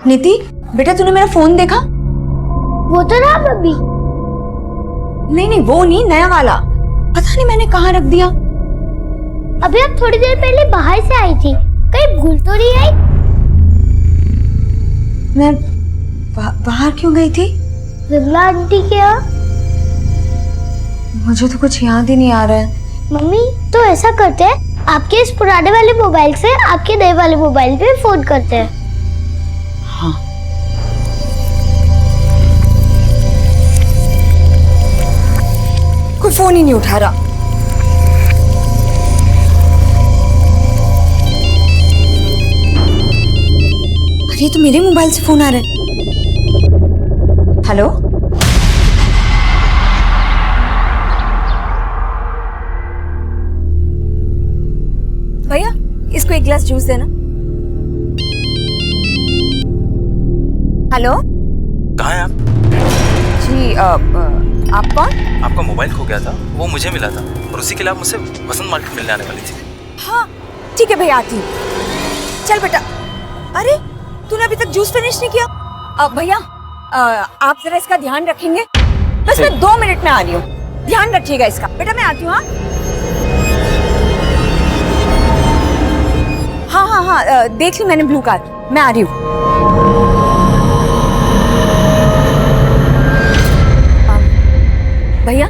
नीति बेटा तूने मेरा फोन देखा? वो तो रहा अभी। नहीं वो नहीं, नया वाला। पता नहीं मैंने कहाँ रख दिया। अभी आप थोड़ी देर पहले बाहर से आई थी, कहीं भूल तो नहीं आई? मैं बाहर क्यों गई थी? विमला आंटी के यहाँ। मुझे तो कुछ याद ही नहीं आ रहा है। मम्मी तो ऐसा करते हैं, आपके इस पुराने वाले मोबाइल से आपके नए वाले मोबाइल पे फोन करते हैं। हाँ। कोई फोन ही नहीं उठा रहा। अरे ये तो मेरे मोबाइल से फोन आ रहा है। हेलो भैया, इसको एक गिलास जूस देना। हेलो कहाँ हैं आप? जी आप कौन? आपका मोबाइल खो गया था, वो मुझे मिला था और उसी के लिए आप मुझसे वसंत मार्केट मिलने आने वाली थी। हाँ ठीक है भैया, आती हूँ। चल बेटा। अरे तूने अभी तक जूस फिनिश नहीं किया? भैया आप जरा इसका ध्यान रखेंगे? बस मैं 2 मिनट में आ रही हूँ, ध्यान रखिएगा इसका। बेटा मैं आती हूँ। हाँ देख ली मैंने ब्लू कार, मैं आ रही हूँ। भैया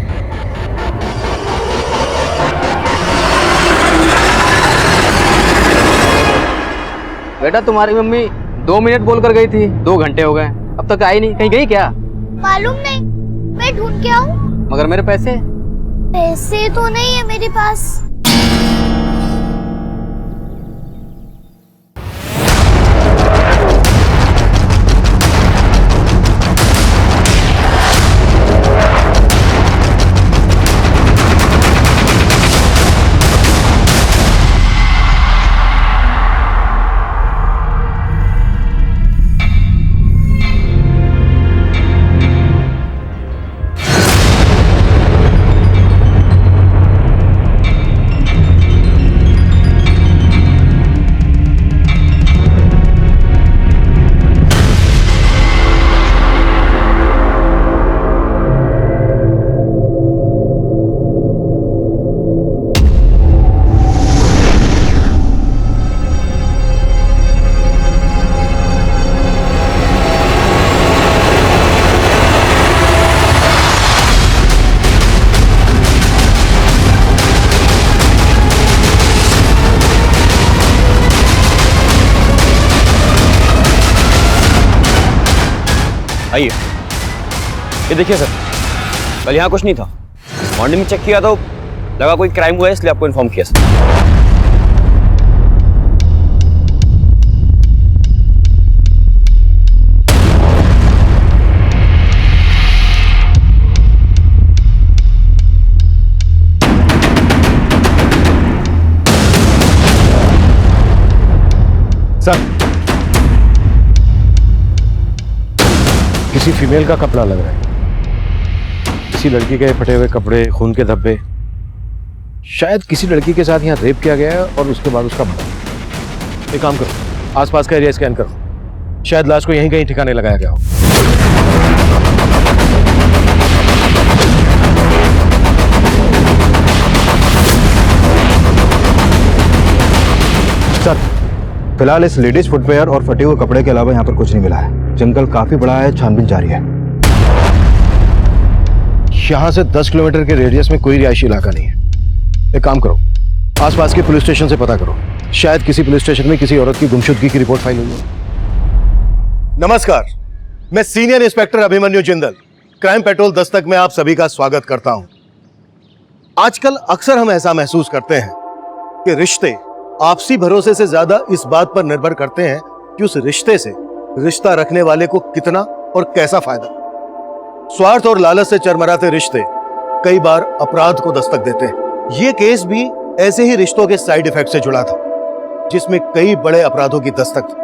बेटा तुम्हारी मम्मी 2 मिनट बोल कर गई थी, 2 घंटे हो गए, अब तक आई नहीं। कहीं गई क्या? मालूम नहीं, मैं ढूंढ के आऊं। मगर मेरे पैसे? पैसे तो नहीं है मेरे पास। आइए, ये देखिए सर, कल यहाँ कुछ नहीं था। मॉर्निंग में चेक किया तो लगा कोई क्राइम हुआ है, इसलिए आपको इन्फॉर्म किया सर। सर, किसी फीमेल का कपड़ा लग रहा है, किसी लड़की के फटे हुए कपड़े, खून के धब्बे। शायद किसी लड़की के साथ यहाँ रेप किया गया है और उसके बाद उसका मर्डर। एक काम करो, आसपास का एरिया स्कैन करो, शायद लाश को यहीं कहीं ठिकाने लगाया गया हो। सर, फिलहाल इस लेडीज फुटवेयर और फटे हुए कपड़े के अलावा यहाँ पर कुछ नहीं मिला है। जंगल काफी बड़ा है, छानबीन जारी है। यहाँ से 10 किलोमीटर के रेडियस में कोई रिहायशी इलाका नहीं है। एक काम करो, आसपास के पुलिस स्टेशन से पता करो, शायद किसी पुलिस स्टेशन में किसी औरत की गुमशुदगी की रिपोर्ट फाइल हुई हो। नमस्कार, मैं senior inspector Abhimanyu Jindal, crime petrol Dastak में आप सभी का स्वागत करता हूं। आजकल अक्सर हम ऐसा महसूस करते हैं कि रिश्ते आपसी भरोसे से ज्यादा इस बात पर निर्भर करते हैं कि उस रिश्ते से रिश्ता रखने वाले को कितना और कैसा फायदा। स्वार्थ और लालच से चरमराते रिश्ते कई बार अपराध को दस्तक देते हैं। ये केस भी ऐसे ही रिश्तों के साइड इफेक्ट से जुड़ा था, जिसमें कई बड़े अपराधों की दस्तक थी।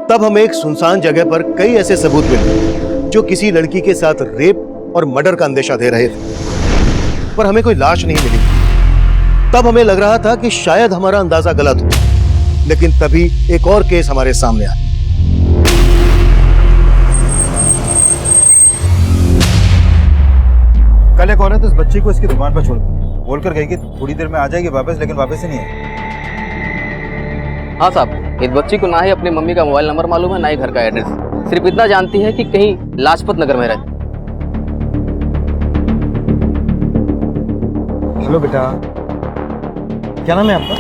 तब हमें एक सुनसान जगह पर कई ऐसे सबूत मिले जो किसी लड़की के साथ रेप और मर्डर का अंदेशा दे रहे थे, पर हमें कोई लाश नहीं मिली। तब हमें लग रहा था कि शायद हमारा अंदाजा गलत हो, लेकिन तभी एक और केस हमारे सामने आया। कल एक औरत इस बच्ची को इसकी दुकान पर छोड़ बोलकर गई कि थोड़ी देर में आ जाएगी वापस, लेकिन वापस ही नहीं आई। हाँ साहब, इस बच्ची को ना ही अपनी मम्मी का मोबाइल नंबर मालूम है, ना ही घर का एड्रेस। सिर्फ इतना जानती है कि कहीं लाजपत नगर में रहती। हेलो बेटा, क्या नाम है आपका?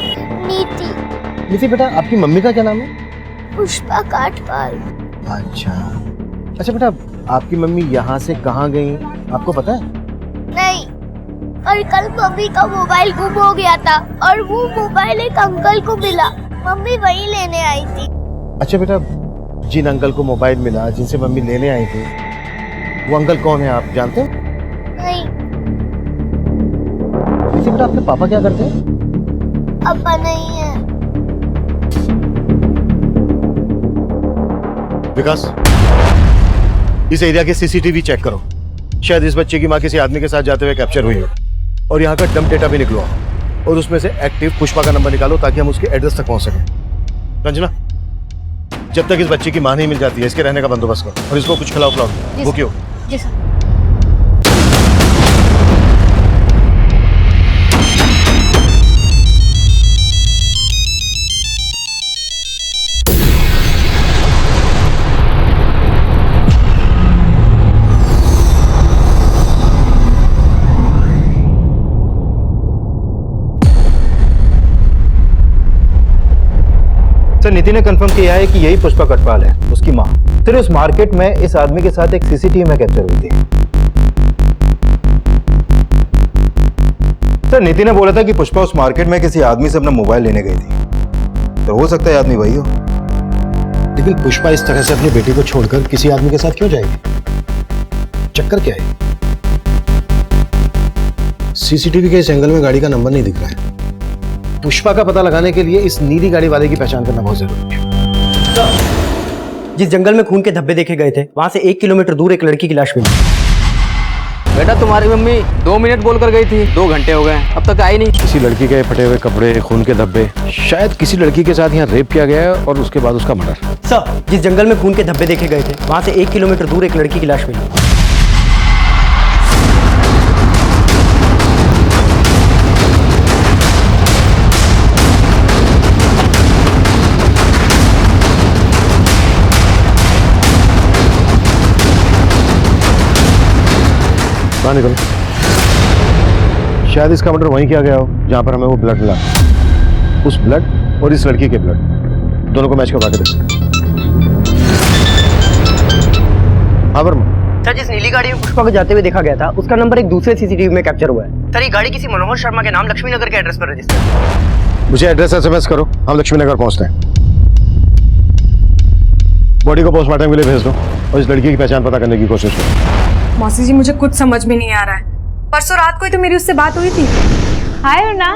नीति। नीति बेटा, आपकी मम्मी का क्या नाम है? पुष्पा काठपाल। अच्छा अच्छा बेटा, आपकी मम्मी यहाँ से कहाँ गई आपको पता है? नहीं, और कल मम्मी का मोबाइल गुम हो गया था और वो मोबाइल एक अंकल को मिला, मम्मी वही लेने आई थी। अच्छा बेटा, जिन अंकल को मोबाइल मिला, जिनसे मम्मी लेने आई थी, वो अंकल कौन है आप जानते हो? नहीं। नीति बेटा, आपके पापा क्या करते हैं? पापा नहीं है। विकास, इस एरिया के सीसीटीवी चेक करो। शायद इस बच्चे की माँ किसी आदमी के साथ जाते हुए कैप्चर हुई हो, और यहाँ का डंप डेटा भी निकलवाओ, और उसमें से एक्टिव पुष्पा का नंबर निकालो ताकि हम उसके एड्रेस तक पहुंच सकें। रंजना, जब तक इस बच्चे की माँ नहीं मिल जाती है, इसके रहने का बंदोबस्त करो, और इसको कुछ खिलाओ पिलाओ। वो क्यों? जी सर। सर, नीति ने कंफर्म किया है कि यही पुष्पा कटपाल है, उसकी माँ। फिर उस मार्केट में इस आदमी के साथ एक सीसीटीवी में कैप्चर हुई थी। सर, नीति ने बोला था कि पुष्पा उस मार्केट में किसी आदमी से अपना मोबाइल लेने गई थी, तो हो सकता है आदमी वही हो। लेकिन पुष्पा इस तरह से अपनी बेटी को छोड़कर किसी आदमी के साथ क्यों जाएगी? चक्कर क्या है? सीसीटीवी के इस एंगल में गाड़ी का नंबर नहीं दिख रहा है। पुष्पा का पता लगाने के लिए इस नीली गाड़ी वाले की पहचान करना बहुत जरूरी है। जिस जंगल में खून के धब्बे देखे गए थे, वहां से 1 किलोमीटर दूर एक लड़की की लाश मिली। बेटा, तुम्हारी मम्मी 2 मिनट बोलकर गई थी, 2 घंटे हो गए, अब तक आई नहीं। किसी लड़की के फटे हुए कपड़े, खून के धब्बे, शायद किसी लड़की के साथ यहाँ रेप किया गया है और उसके बाद उसका मर्डर। सर, जिस जंगल में खून के धब्बे देखे गए थे, वहां से 1 किलोमीटर दूर एक लड़की की लाश मिली। बाहर निकलो। शायद इसका मर्डर वहीं किया गया हो जहां पर हमें वो ब्लड मिला। उस ब्लड और इस लड़की के ब्लड दोनों को मैच करवा के देखो। हाँ वर्मा। सर, जिस नीली गाड़ी में पुष्पा को जाते हुए देखा गया था, उसका नंबर एक दूसरे सीसीटीवी में कैप्चर हुआ है। सर, ये गाड़ी किसी मनोहर शर्मा के नाम लक्ष्मी नगर के एड्रेस पर रजिस्टर है। मुझे एड्रेस SMS करो, हम लक्ष्मी नगर पहुंचते हैं। बॉडी को पोस्टमार्टम के लिए भेज दो और इस लड़की की पहचान पता करने की कोशिश करो। मौसी जी, मुझे कुछ समझ में नहीं आ रहा है। परसों रात को ही तो मेरी उससे बात हुई थी। हाय अर्ना,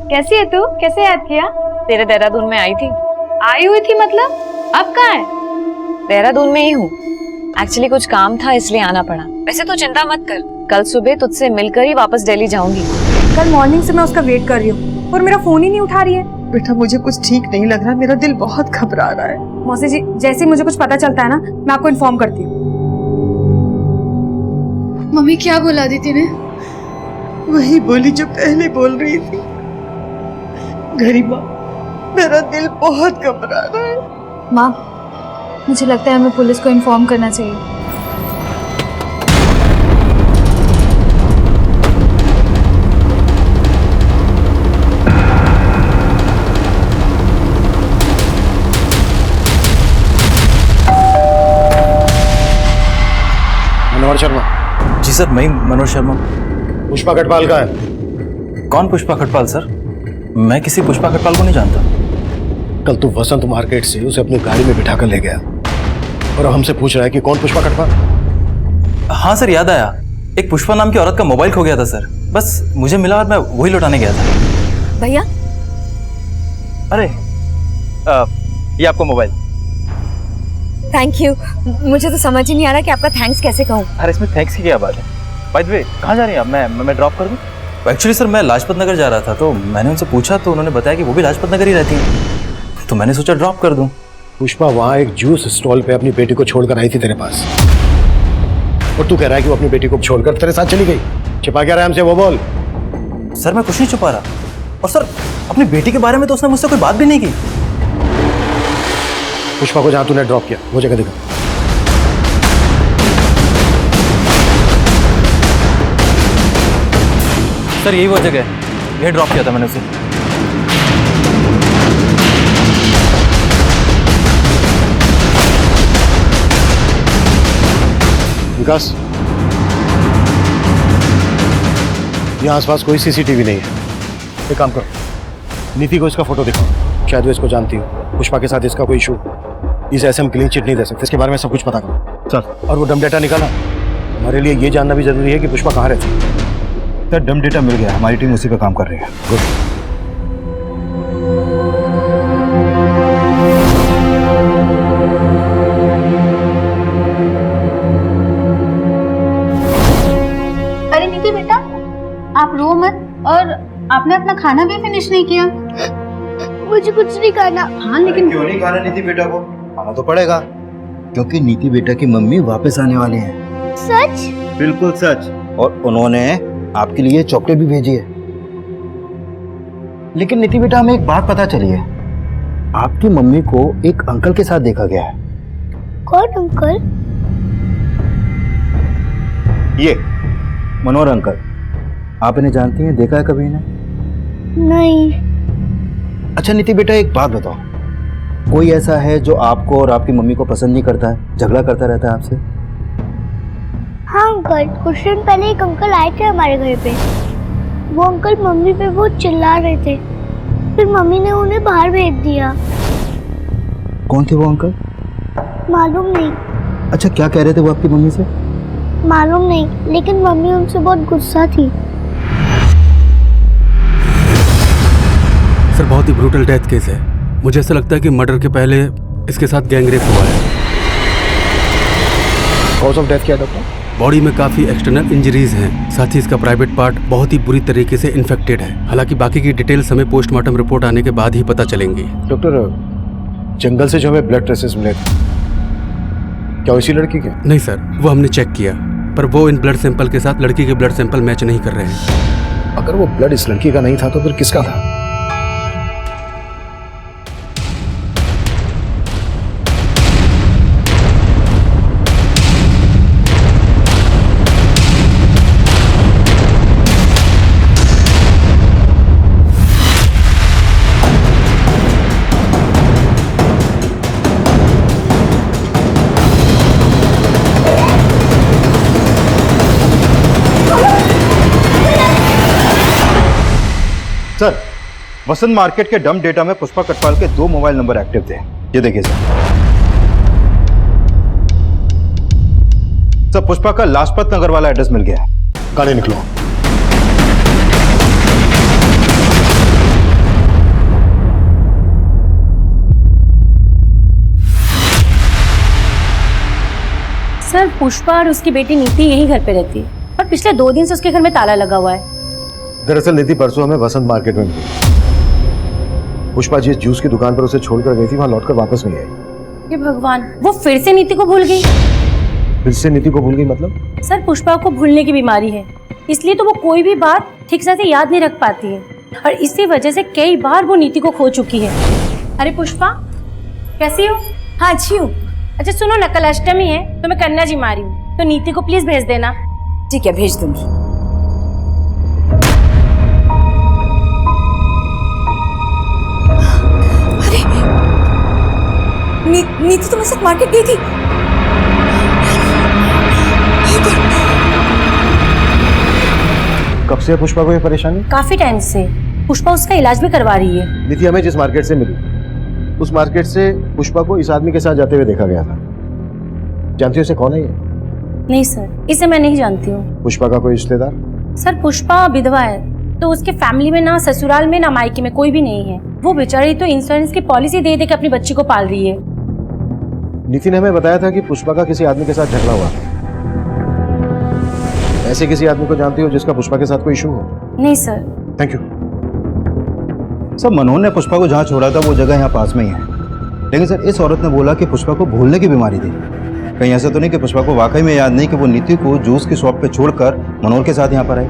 कैसी है तू? कैसे याद किया? तेरे देहरादून में आई थी। आई हुई थी मतलब? अब कहाँ है? देहरादून में ही हूँ। एक्चुअली कुछ काम था इसलिए आना पड़ा। वैसे तो चिंता मत कर, कल सुबह तुझसे मिलकर ही वापस दिल्ली जाऊंगी। कल मॉर्निंग से मैं उसका वेट कर रही हूँ और मेरा फोन ही नहीं उठा रही है। बेटा, मुझे कुछ ठीक नहीं लग रहा, मेरा दिल बहुत घबरा रहा है। मौसी जी, जैसे ही मुझे कुछ पता चलता है ना, मैं आपको इन्फॉर्म करती हूँ। मम्मी क्या बोला दीदी ने? वही बोली जो पहले बोल रही थी। गरिमा, मेरा दिल बहुत घबरा रहा है। माँ, मुझे लगता है हमें पुलिस को इन्फॉर्म करना चाहिए। मनोहर शर्मा। जी सर, मैं मनोज शर्मा। पुष्पा कटपाल का है? कौन पुष्पा खटपाल सर? मैं किसी पुष्पा खटपाल को नहीं जानता। कल तू वसंत मार्केट से उसे अपनी गाड़ी में बिठा कर ले गया और अब हमसे पूछ रहा है कि कौन पुष्पा कटपाल? हाँ सर, याद आया। एक पुष्पा नाम की औरत का मोबाइल खो गया था सर। बस मुझे मिला और मैं वही लौटाने गया था। भैया, अरे ये आपको मोबाइल। Thank you. मुझे तो समझ ही नहीं आ रहा कि आपका थैंक्स कैसे कहूँ। अरे इसमें थैंक्स की क्या बात है? बाय द वे, कहाँ जा रही हैं आप? मैं ड्रॉप कर दूँ? एक्चुअली सर, मैं लाजपत नगर जा रहा था, तो मैंने उनसे पूछा तो उन्होंने बताया कि वो भी लाजपत नगर ही रहती हैं, तो मैंने सोचा ड्रॉप कर दूँ। पुष्पा वहाँ एक जूस स्टॉल पे अपनी बेटी को छोड़कर आई थी तेरे पास, और तू कह रहा है कि वो अपनी बेटी को छोड़कर तेरे साथ चली गई। छिपा क्या रहा है हमसे, वो बोल। सर मैं कुछ नहीं छुपा रहा। और सर अपनी बेटी के बारे में तो उसने मुझसे कोई बात भी नहीं की। पुष्पा को जहां तूने ड्रॉप किया वो जगह दिखा। सर यही वो जगह है, ये ड्रॉप किया था मैंने उसे। विकास, यहाँ आसपास कोई सीसीटीवी नहीं है। एक काम करो, नीति को इसका फोटो दिखाओ, शायद वो इसको जानती हो। पुष्पा के साथ इसका कोई इशू, इसे ऐसे हम क्लीन चिट नहीं दे सकते। इसके बारे में सब कुछ पता करो। सर, और वो डम डेटा निकाला। हमारे लिए ये जानना भी जरूरी है कि पुष्पा कहाँ रहती है। सर डम डेटा मिल गया, हमारी टीम उसी पे काम कर रही है। गुड। अरे नीति बेटा, आप रो मत। और आपने अपना खाना भी फिनिश नहीं किया। मुझे कुछ नहीं खाना। हाँ लेकिन क्यों नहीं खाना नीति बेटा को? खाना तो पड़ेगा, क्योंकि नीति बेटा की मम्मी वापस आने वाली हैं। सच? बिल्कुल सच। और उन्होंने आपके लिए चॉकलेट भी भेजी है। लेकिन नीति बेटा, हमें एक बात पता चली है, आपकी मम्मी को एक अंकल के साथ देखा गया है। कौन अंकल? ये मनोहर अंकल। आप इन्हें जानती हैं, देखा है कभी इन्हें? नहीं। अच्छा नीति बेटा, एक बात बताओ, कोई ऐसा है जो आपको और आपकी मम्मी को पसंद नहीं करता है, झगड़ा करता रहता है आपसे? हाँ अंकल, कुछ दिन पहले एक अंकल आए थे हमारे घर पे। वो अंकल मम्मी पे बहुत चिल्ला रहे थे, फिर मम्मी ने उन्हें बाहर भेज दिया। कौन थे वो अंकल? मालूम नहीं। अच्छा, क्या कह रहे थे वो आपकी मम्मी से? मालूम नहीं, लेकिन मम्मी उनसे बहुत गुस्सा थी। सर बहुत ही ब्रूटल डेथ केस है। मुझे ऐसा लगता है कि मर्डर के पहले इसके साथ गैंग रेप हुआ है। कॉज ऑफ डेथ क्या है डॉक्टर? बॉडी में काफ़ी एक्सटर्नल इंजरीज हैं, साथ ही इसका प्राइवेट पार्ट बहुत ही बुरी तरीके से इन्फेक्टेड है। हालांकि बाकी की डिटेल्स हमें पोस्टमार्टम रिपोर्ट आने के बाद ही पता चलेंगी। डॉक्टर, जंगल से जो हमें ब्लड ट्रेसेस मिले थे, क्या उसी लड़की के? नहीं सर, वो हमने चेक किया, पर वो इन ब्लड सैंपल के साथ लड़की के ब्लड सैंपल मैच नहीं कर रहे हैं। अगर वो ब्लड इस लड़की का नहीं था तो फिर किसका था? सर, वसंत मार्केट के डम डेटा में पुष्पा कटवाल के 2 मोबाइल नंबर एक्टिव थे। ये देखिए सर। सर, पुष्पा का लाजपत नगर वाला एड्रेस मिल गया है। गाड़ी निकलो। सर, पुष्पा और उसकी बेटी नीति यही घर पे रहती है और पिछले 2 दिन से उसके घर में ताला लगा हुआ है। दरअसल नीति परसों हमें वसंत मार्केट में मिली। पुष्पा जिस जूस की दुकान पर उसे छोड़कर गई थी, वहां लौटकर वापस नहीं आई। हे भगवान, वो फिर से नीति को भूल गई। फिर से नीति को भूल गई मतलब? सर, पुष्पा को भूलने की बीमारी है, इसलिए तो वो कोई भी बात ठीक से याद नहीं रख पाती है और इसी वजह से कई बार वो नीति को खो चुकी है। अरे पुष्पा, कैसी हो? हाँ अच्छी हूँ। अच्छा सुनो ना, कल अष्टमी है तो मैं कन्या जी मारी हूँ, तो नीति को प्लीज भेज देना। ठीक है, भेज दूंगी। नीति तुम्हारे साथ मार्केट गई थी? कब से है पुष्पा को ये परेशानी? काफी टाइम से। पुष्पा उसका इलाज भी करवा रही है। नीति हमें जिस मार्केट से मिली, उस मार्केट से पुष्पा को इस आदमी के साथ जाते हुए देखा गया था। जानती हो इसे कौन है ये? नहीं सर, इसे मैं नहीं जानती हूँ। पुष्पा का कोई रिश्तेदार? सर, पुष्पा विधवा है, तो उसके फैमिली में ना ससुराल में ना मायके में कोई भी नहीं है। वो बेचारी तो इंश्योरेंस की पॉलिसी दे के अपनी बच्ची को पाल रही है। नीति ने हमें बताया था कि पुष्पा का किसी आदमी के साथ झगड़ा हुआ। ऐसे किसी आदमी को जानती हो जिसका पुष्पा के साथ कोई इशू हो? नहीं सर। Thank you. सर, मनोहर ने पुष्पा को जहाँ छोड़ा था वो जगह यहाँ पास में ही है, लेकिन सर इस औरत ने बोला कि पुष्पा को भूलने की बीमारी थी। कहीं ऐसा तो नहीं कि पुष्पा को वाकई में याद नहीं कि वो नीति को जूस की शॉप पे छोड़कर मनोहर के साथ यहाँ पर आई?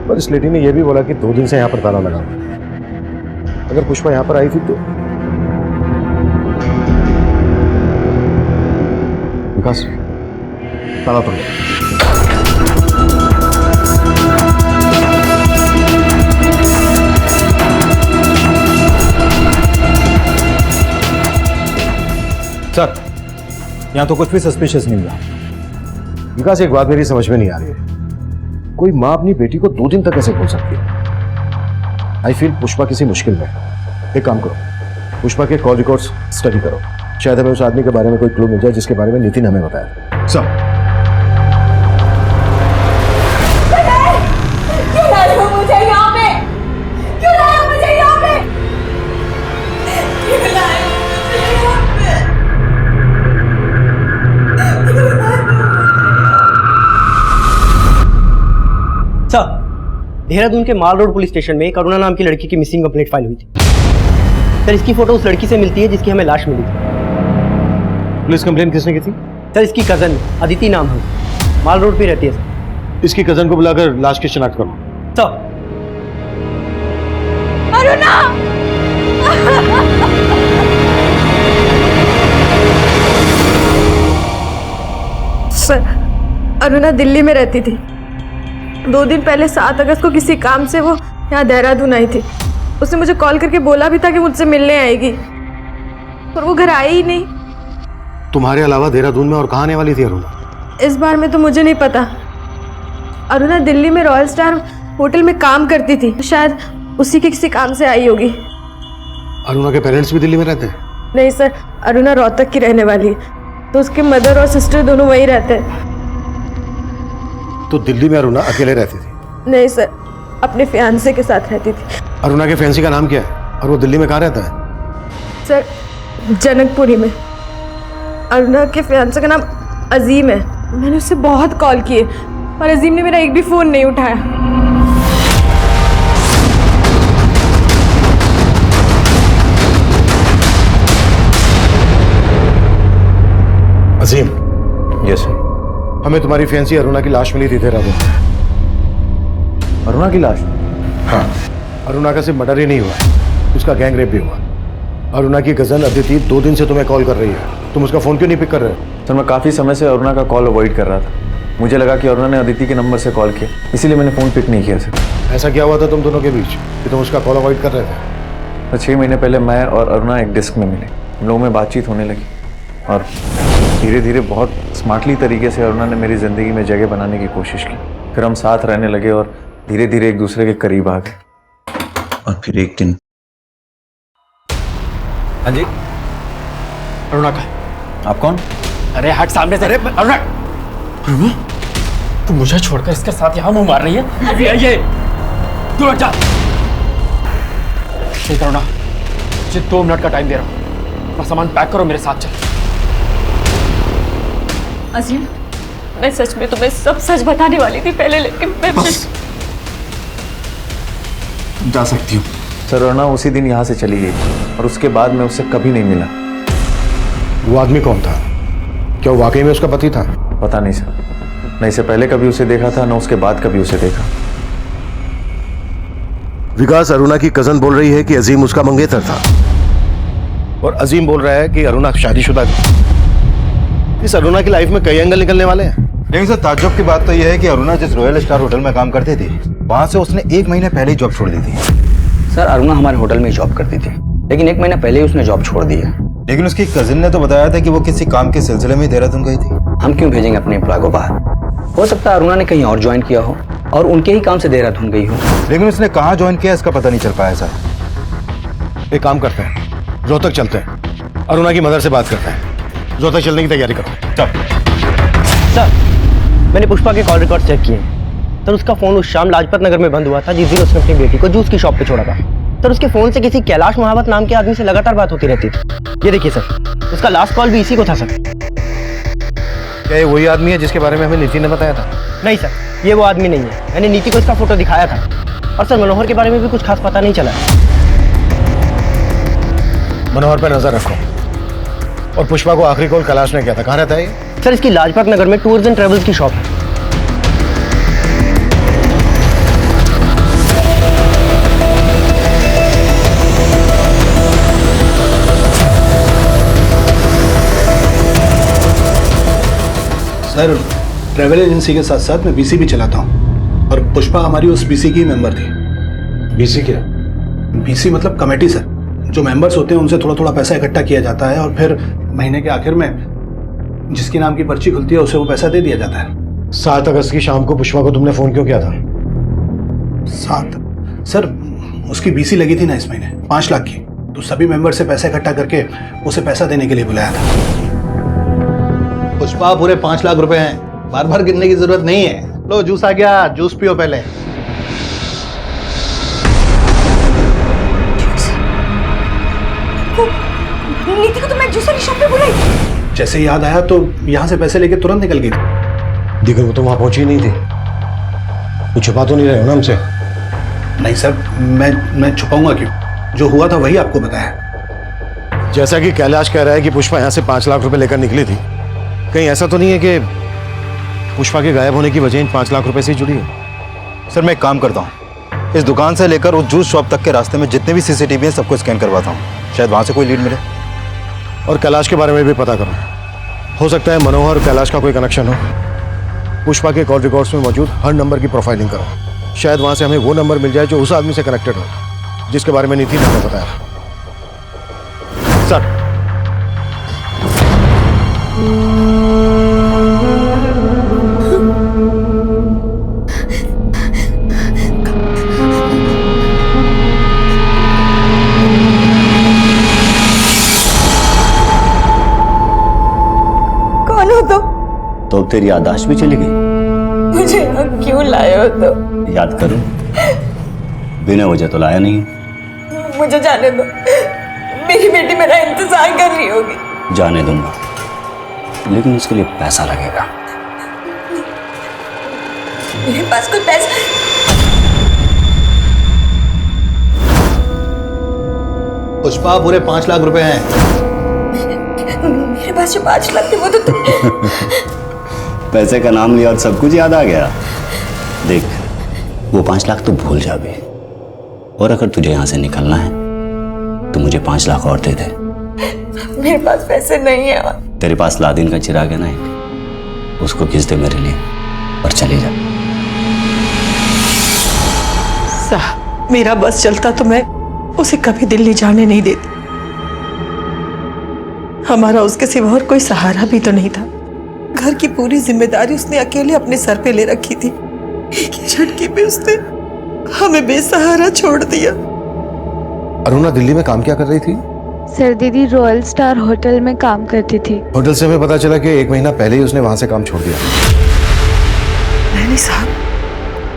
पर इस लेडी ने यह भी बोला कि 2 दिन से यहाँ पर ताला लगा हुआ है। अगर पुष्पा यहाँ पर आई थी तो विकास, ताला तोड़। सर, यहाँ तो कुछ भी सस्पिशियस नहीं हुआ। विकास, एक बात मेरी समझ में नहीं आ रही है, कोई माँ अपनी बेटी को 2 दिन तक कैसे भूल सकती है? आई फील पुष्पा किसी मुश्किल में है। एक काम करो, पुष्पा के कॉल रिकॉर्ड्स स्टडी करो, शायद हमें उस आदमी के बारे में कोई क्लू मिल जाए जिसके बारे में नीति ने हमें बताया। सर, क्यों लाए हो मुझे यहाँ पे? क्यों लाए हो मुझे यहाँ पे? क्यों लाए हो मुझे यहाँ पे? सर, देहरादून के माल रोड पुलिस स्टेशन में करुणा नाम की लड़की की मिसिंग कंप्लेंट फाइल हुई थी। सर, इसकी फोटो उस लड़की से मिलती है जिसकी हमें लाश मिली थी। पुलिस कंप्लेंट किसने की थी? सर, इसकी कजन अदिति नाम है, माल रोड पे रहती है सर। इसकी कजन को बुलाकर लाश की शिनाख्त करो। सर। अरुणा! सर, अरुणा दिल्ली में रहती थी। 2 दिन पहले 7 अगस्त को किसी काम से वो यहाँ देहरादून आई थी। उसने मुझे कॉल करके बोला भी था कि मुझसे मिलने आएगी, पर वो घर आई ही नहीं। तुम्हारे अलावा देहरादून में और कहाँ आने वाली थी अरुणा? इस बार में तो मुझे नहीं पता। अरुणा दिल्ली में रॉयल स्टार होटल में काम करती थी, शायद उसी के किसी काम से आई होगी। अरुणा के पेरेंट्स भी दिल्ली में रहते हैं? नहीं सर, अरुणा रोहतक की रहने वाली है, तो उसके मदर और सिस्टर दोनों वहीं रहते हैं। तो दिल्ली में अरुणा अकेले रहती थी? नहीं सर, अपने फियांसे के साथ रहती थी। अरुणा के फैंसी का नाम क्या है और वो दिल्ली में कहाँ रहता है? सर, जनकपुरी में। अरुणा के फियांसे का नाम अजीम है। मैंने उससे बहुत कॉल किए, पर अजीम ने मेरा एक भी फोन नहीं उठाया। अजीम। Yes sir. हमें तुम्हारी फैंसी अरुणा की लाश मिली थी देहरादून। अरुणा की लाश? हाँ। अरुणा का सिर्फ मर्डर ही नहीं हुआ, उसका गैंग रेप भी हुआ। अरुणा की कजन अदिति 2 दिन से तुम्हें कॉल कर रही है, तुम उसका फोन क्यों नहीं पिक कर रहे हो? सर, मैं काफ़ी समय से अरुणा का कॉल अवॉइड कर रहा था। मुझे लगा कि अरुणा ने अदिति के नंबर से कॉल किया, इसीलिए मैंने फ़ोन पिक नहीं किया सर। ऐसा क्या हुआ था तुम दोनों के बीच कि तुम उसका कॉल अवॉइड कर रहे थे? तो 6 महीने पहले मैं और अरुणा एक डिस्क में मिले, हम लोगों में बातचीत होने लगी और धीरे धीरे बहुत स्मार्टली तरीके से अरुणा ने मेरी ज़िंदगी में जगह बनाने की कोशिश की। फिर हम साथ रहने लगे और धीरे धीरे एक दूसरे के करीब आ गए। और फिर एक दिन। हाँ जी, अरुणा का। आप कौन? अरे हट सामने से। अरुणा, तू मुझे छोड़कर इसके साथ यहाँ मुंह मार रही है? अभी आइए, तू हट जा। ठीक अरुणा, मुझे 2 मिनट का टाइम दे रहा हूँ, अपना सामान पैक करो, मेरे साथ चल। अजीम, मैं सच में तुम्हें सब सच बताने वाली थी पहले, लेकिन मैं बस जा सकती हूँ। सर, अरुणा उसी दिन यहाँ से चली गई और उसके बाद मैं उससे कभी नहीं मिला। वो आदमी कौन था? क्या वो वाकई में उसका पति था? पता नहीं सर, न इससे पहले कभी उसे देखा था, न उसके बाद कभी उसे देखा। विकास, अरुणा की कजन बोल रही है कि अजीम उसका मंगेतर था और अजीम बोल रहा है कि अरुणा शादीशुदा थी। इस अरुणा की लाइफ में कई एंगल निकलने वाले हैं। लेकिन सर, ताज्जुब की बात तो यह है कि अरुणा जिस रॉयल स्टार होटल में काम करती थी, वहां से उसने 1 महीने पहले ही जॉब छोड़ दी थी। सर, अरुणा हमारे होटल में जॉब करती थी, लेकिन 1 महीना पहले ही उसने जॉब छोड़ दी है। लेकिन उसकी कजिन ने तो बताया था कि वो किसी काम के सिलसिले में देहरादून गई थी। हम क्यों भेजेंगे अपने एम्प्लॉय को बाहर? हो सकता है अरुणा ने कहीं और ज्वाइन किया हो और उनके ही काम से देहरादून गई हो। लेकिन उसने कहाँ ज्वाइन किया इसका पता नहीं चल पाया सर। एक काम करते हैं, रोहतक चलते हैं, अरुणा की मदर से बात करते हैं। रोहतक चलने की तैयारी करो। चल। सर, मैंने पुष्पा के कॉल रिकॉर्ड चेक किए। सर, उसका फोन उस शाम लाजपत नगर में बंद हुआ था जिस दिन उसने अपनी बेटी को जूस की शॉप पे छोड़ा था। सर, उसके फोन से किसी कैलाश महावत नाम के आदमी से लगातार बात होती रहती थी। ये देखिए सर, उसका लास्ट कॉल भी इसी को था सर। क्या ये वही आदमी है जिसके बारे में हमें नीति ने बताया था? नहीं सर, ये वो आदमी नहीं है। मैंने नीति को इसका फोटो दिखाया था। और सर, मनोहर के बारे में भी कुछ खास पता नहीं चला। मनोहर पर नजर रखो, और पुष्पा को आखिरी कॉल कैलाश ने किया था, कहाँ रहता है ये? सर इसकी लाजपत नगर में टूर्स एंड ट्रेवल्स की शॉप है। सर ट्रैवल एजेंसी के साथ साथ मैं बीसी भी चलाता हूँ और पुष्पा हमारी उस बीसी की मेंबर थी। बीसी क्या? बीसी मतलब कमेटी सर। जो मेंबर्स होते हैं उनसे थोड़ा थोड़ा पैसा इकट्ठा किया जाता है और फिर महीने के आखिर में जिसकी नाम की पर्ची खुलती है उसे वो पैसा दे दिया जाता है। 7 अगस्त की शाम को पुष्पा को तुमने फोन क्यों किया था? 7 सर उसकी बीसी लगी थी ना इस महीने 5 लाख की, तो सभी मेंबर से पैसा इकट्ठा करके उसे पैसा देने के लिए बुलाया था। पुष्पा पूरे 5 लाख रुपए हैं, बार बार गिनने की जरूरत नहीं है। लो जूस आ गया, जूस पियो पहले। नीति को तो मैं जूसर की शॉप पे बुलाई। जैसे याद आया तो यहाँ से पैसे लेके तुरंत निकल गई थी। दिगर वो तो वहां पहुंची नहीं थी। कुछ छुपा तो नहीं रहे हो ना हमसे? नहीं सर, मैं छुपाऊंगा क्यों? जो हुआ था वही आपको बताया। जैसा कि कैलाश कह रहा है कि पुष्पा यहाँ से 5 लाख रुपए लेकर निकली थी, कहीं ऐसा तो नहीं है कि पुष्पा के गायब होने की वजह इन 5 लाख रुपए से जुड़ी है? सर मैं एक काम करता हूँ, इस दुकान से लेकर उस जूस शॉप तक के रास्ते में जितने भी सीसीटीवी हैं सबको स्कैन करवाता हूँ, शायद वहां से कोई लीड मिले। और कैलाश के बारे में भी पता करो, हो सकता है मनोहर और कैलाश का कोई कनेक्शन हो। पुष्पा के कॉल रिकॉर्ड्स में मौजूद हर नंबर की प्रोफाइलिंग करो, शायद वहां से हमें वो नंबर मिल जाए जो उस आदमी से कनेक्टेड हो जिसके बारे में नीति ने हमें बताया। सर कौन हो तुम? तो तेरी याददाश्त भी चली गई? मुझे यहाँ क्यों लाए हो तुम? याद करो, बिना वजह तो लाया नहीं। मुझे जाने दो, मेरी बेटी मेरा इंतजार कर रही होगी। जाने दूंगा, लेकिन उसके लिए पैसा लगेगा। मेरे पास कोई पैसा? पुष्पा पूरे 5 लाख रुपए हैं। मेरे पास जो 5 लाख थे वो तो पैसे का नाम लिया और सब कुछ याद आ गया। देख, वो 5 लाख तो भूल जा भी, और अगर तुझे यहाँ से निकलना है तो मुझे 5 लाख और दे दे। मेरे पास पैसे नहीं है। तेरे पास लादिन का चिराग है ना एक, उसको खींच दे मेरे लिए और चले जा। साहब मेरा बस चलता तो मैं उसे कभी दिल्ली जाने नहीं देती। हमारा उसके सिवा और कोई सहारा भी तो नहीं था। घर की पूरी जिम्मेदारी उसने अकेले अपने सर पे ले रखी थी। एक झटके पे उसने हमें बेसहारा छोड़ दिया। अरुणा दिल्ली में काम क्या कर रही थी? सर दीदी रॉयल स्टार होटल में काम करती थी। होटल से हमें पता चला कि 1 महीना पहले ही उसने वहां से काम छोड़ दिया। नहीं साहब,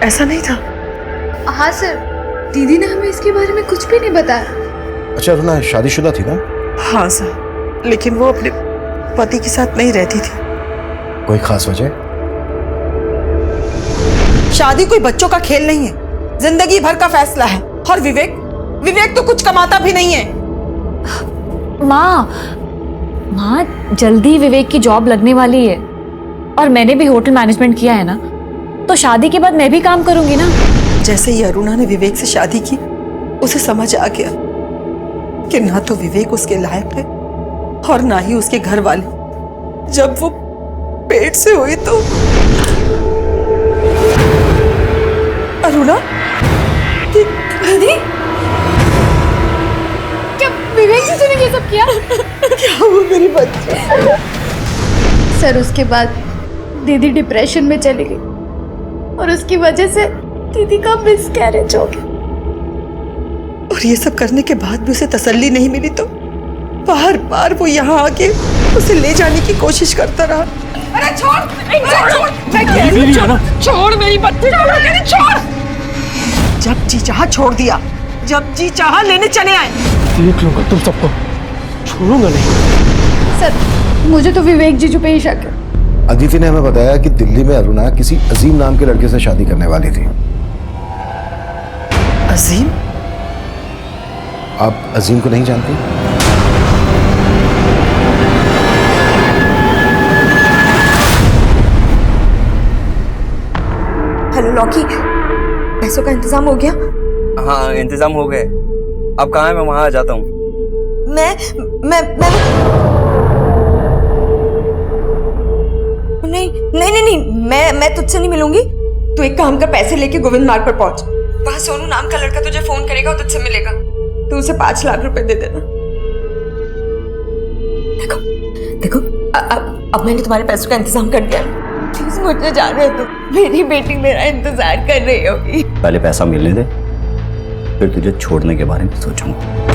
ऐसा नहीं था। हाँ सर, दीदी ने हमें इसके बारे में कुछ भी नहीं बताया। अच्छा, अरुणा शादीशुदा थी ना? हाँ सर, लेकिन वो अपने पति के साथ नहीं रहती थी। कोई खास वजह? शादी कोई बच्चों का खेल नहीं है, जिंदगी भर का फैसला है। और विवेक तो कुछ कमाता भी नहीं है। माँ जल्दी विवेक की जॉब लगने वाली है, और मैंने भी होटल मैनेजमेंट किया है ना, तो शादी के बाद मैं भी काम करूंगी ना। जैसे ही अरुणा ने विवेक से शादी की, उसे समझ आ गया कि ना तो विवेक उसके लायक है और ना ही उसके घर वाले। जब वो पेट से हुई तो अरुणा दीदी, क्या विवेक जी ने ये सब किया? क्या हुआ मेरी बच्ची? सर उसके बाद दीदी डिप्रेशन में चली गई और उसकी वजह से दीदी का मिसकैरेज हो गया। और ये सब करने के बाद भी उसे तसल्ली नहीं मिली तो बार बार वो यहाँ आके उसे ले जाने की कोशिश करता रहा। अरे छोड़ मैं कह रही हूं, छोड़ मेरी बच्ची, छोड़। जब जी चाहा छोड़ दिया, जब जी चाहा लेने चले आए। देख लूंगा तुम सबको, छोड़ूंगा नहीं। सर मुझे तो विवेक जीजू पे ही शक है। अदिति ने हमें बताया कि दिल्ली में अरुणा किसी अजीम नाम के लड़के से शादी करने वाली थी। अजीम? आप अजीम को नहीं जानते? पैसों का इंतजाम हो गया? हाँ इंतजाम हो गए। अब कहाँ है? मैं वहां आ जाता हूँ। मैं नहीं नहीं नहीं नहीं, मैं तुझसे नहीं मिलूंगी। तू एक काम कर, पैसे लेके गोविंद मार्ग पर पहुंच। वहां सोनू नाम का लड़का तुझे फोन करेगा और तुझसे मिलेगा। तू उसे 5 लाख रुपए दे देना। देखो देखो, अब मैंने तुम्हारे पैसों का इंतजाम कर दिया। प्लीज मुझे जाने दो, मेरी बेटी मेरा इंतजार कर रही होगी। पहले पैसा मिलने दे, फिर तुझे छोड़ने के बारे में सोचूंगा।